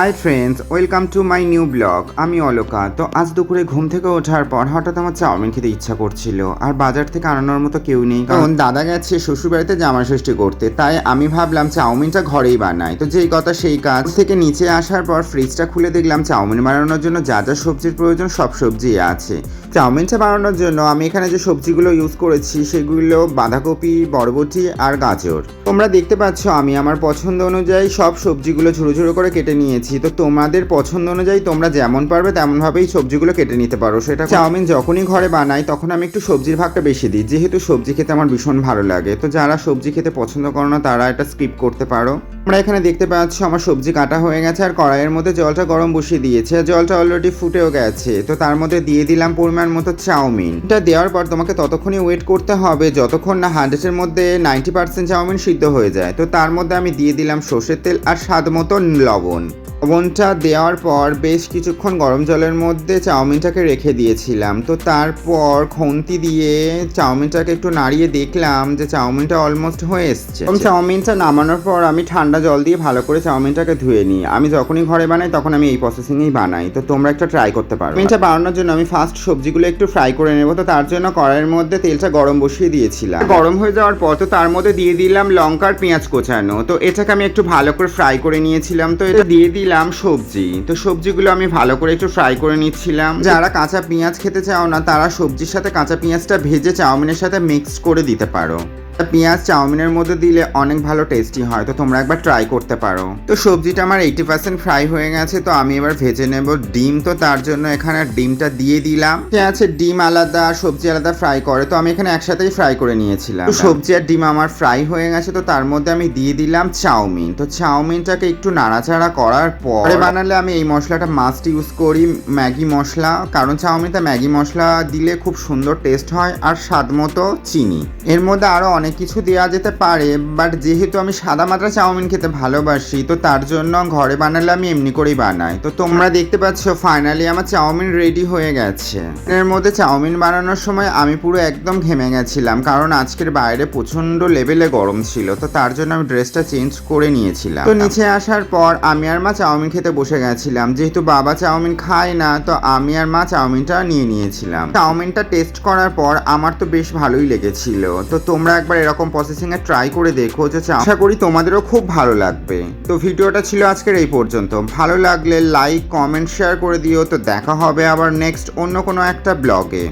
Hi friends, welcome to my new blog. আমি অলোকা। তো আজ দুপুরে ঘুম থেকে ওঠার পর হঠাৎ আমার চাউমিন খেতে ইচ্ছা করছিল, আর বাজার থেকে আনানোর মতো কেউ নেই, কারণ দাদা গেছে শ্বশুরবাড়িতে জামাই ষষ্ঠী করতে। তাই আমি ভাবলাম চাউমিনটা ঘরেই বানাই। তো যেই কথা সেই কাজ। থেকে নিচে আসার পর ফ্রিজটা খুলে দেখলাম চাউমিন বানানোর জন্য যা যা সবজির প্রয়োজন সব সবজি আছে। চাউমিনটা বানানোর জন্য আমি এখানে যে সবজিগুলো ইউজ করেছি সেগুলো বাঁধাকপি, বরবটি আর গাজর। তোমরা দেখতে পাচ্ছ আমি আমার পছন্দ অনুযায়ী সব সবজিগুলো ঝুড়ো ঝুড়ো করে কেটে নিয়েছি। তো তোমাদের পছন্দ অনুযায়ী তোমরা যেমন পারবে তেমনভাবেই সবজিগুলো কেটে নিতে পারো। সেটা চাউমিন যখনই ঘরে বানাই তখন আমি একটু সবজির ভাগটা বেশি দিই, যেহেতু সবজি খেতে আমার ভীষণ ভালো লাগে। তো যারা সবজি খেতে পছন্দ করো না তারা এটা স্কিপ করতে পারো। আমরা এখানে দেখতে পাচ্ছ আমার সবজি কাটা হয়ে গেছে, আর কড়াইয়ের মধ্যে জলটা গরম বসিয়ে দিয়েছে। জলটা অলরেডি ফুটেও গেছে। তো তার মধ্যে দিয়ে দিলাম পরিমাণ মতো চাউমিন। এটা দেওয়ার পর তোমাকে ততক্ষণই ওয়েট করতে হবে যতক্ষণ না 100-এর মধ্যে 90% চাউমিন সিদ্ধ হয়ে যায়। তো তার মধ্যে আমি দিয়ে দিলাম সর্ষের তেল আর স্বাদ মতো লবণ। লবণটা দেওয়ার পর বেশ কিছুক্ষণ গরম জলের মধ্যে চাউমিনটাকে রেখে দিয়েছিলাম। তো তারপর খুন্তি দিয়ে চাউমিনটাকে একটু নাড়িয়ে দেখলাম যে চাউমিনটা অলমোস্ট হয়ে এসছে। চাউমিনটা নামানোর পর আমি ঠান্ডা জল দিয়ে ভালো করে চাউমিনটাকে ধুয়ে নিই। আমি যখনই ঘরে বানাই তখন আমি এই প্রসেসিংয়েই বানাই। তো তোমরা একটা ট্রাই করতে পারো। চাউমিনটা বানানোর জন্য আমি ফার্স্ট সবজিগুলো একটু ফ্রাই করে নেব। তো তার জন্য কড়াইয়ের মধ্যে তেলটা গরম বসিয়ে দিয়েছিলাম। গরম হয়ে যাওয়ার পর তো তার মধ্যে দিয়ে দিলাম লঙ্কা আর পেঁয়াজ কোচানো। তো এটাকে আমি একটু ভালো করে ফ্রাই করে নিয়েছিলাম। তো এটা দিয়ে দিলাম সবজি। তো সবজিগুলো আমি ভালো করে একটু ফ্রাই করে নিচ্ছিলাম। যারা কাঁচা পেঁয়াজ খেতে চাও না তারা সবজির সাথে কাঁচা পেঁয়াজটা ভেজে চাউমিনের সাথে মিক্স করে দিতে পারো। পেঁয়াজ চাউমিনের মধ্যে দিলে অনেক ভালো টেস্টি হয়। তো তোমরা একবার ট্রাই করতে পারো। তো সবজিটা আমার 80% ফ্রাই হয়ে গেছে। তো আমি এবার ভেজে নেব ডিম। তো তার জন্য এখানে ডিমটা দিয়ে দিলাম। আছে ডিম আলাদা সবজি আলাদা ফ্রাই করে, তো আমি এখানে একসাথেই ফ্রাই করে নিয়েছিলাম। তো সবজি আর ডিম আমার ফ্রাই হয়ে গেছে। তো তার মধ্যে আমি দিয়ে দিলাম চাউমিন। তো চাউমিনটাকে একটু নাড়াচাড়া করার পর বানালে আমি এই মশলাটা মাস্ট ইউজ করি, ম্যাগি মশলা। কারণ চাউমিনটা ম্যাগি মশলা দিলে খুব সুন্দর টেস্ট হয়, আর স্বাদ মতো চিনি। এর মধ্যে আরো অনেক কিছু দেওয়া যেতে পারে, বাট যেহেতু আমি সাদা মাত্রা চাউমিন খেতে ভালোবাসি তো তার জন্য ঘরে বানালে আমি এমনি করেই বানাই। তো তোমরা দেখতে পাচ্ছ ফাইনালি আমার চাউমিন রেডি হয়ে গেছে। এর মধ্যে চাউমিন বানানোর সময় আমি পুরো একদম ঘেমে গেছিলাম, কারণ আজকের বাইরে প্রচন্ড লেভেলে গরম ছিল। তো তার জন্য আমি ড্রেসটা চেঞ্জ করে নিয়েছিলাম। তো নিচে আসার পর আমি আর মা চাউমিন খেতে বসে গেছিলাম। যেহেতু বাবা চাউমিন খায় না তো আমি আর মা চাউমিনটা নিয়ে নিয়েছিলাম। চাউমিনটা টেস্ট করার পর আমার তো বেশ ভালোই লেগেছিল। তো তোমরা একবার এরকম প্রসেসিং এ ট্রাই করে দেখো, যে আশা করি তোমাদেরও খুব ভালো লাগবে। তো ভিডিওটা ছিল আজকের এই পর্যন্ত। ভালো লাগলে লাইক, কমেন্ট, শেয়ার করে দিও। তো দেখা হবে আবার নেক্সট অন্য কোনো একটা ব্লগে।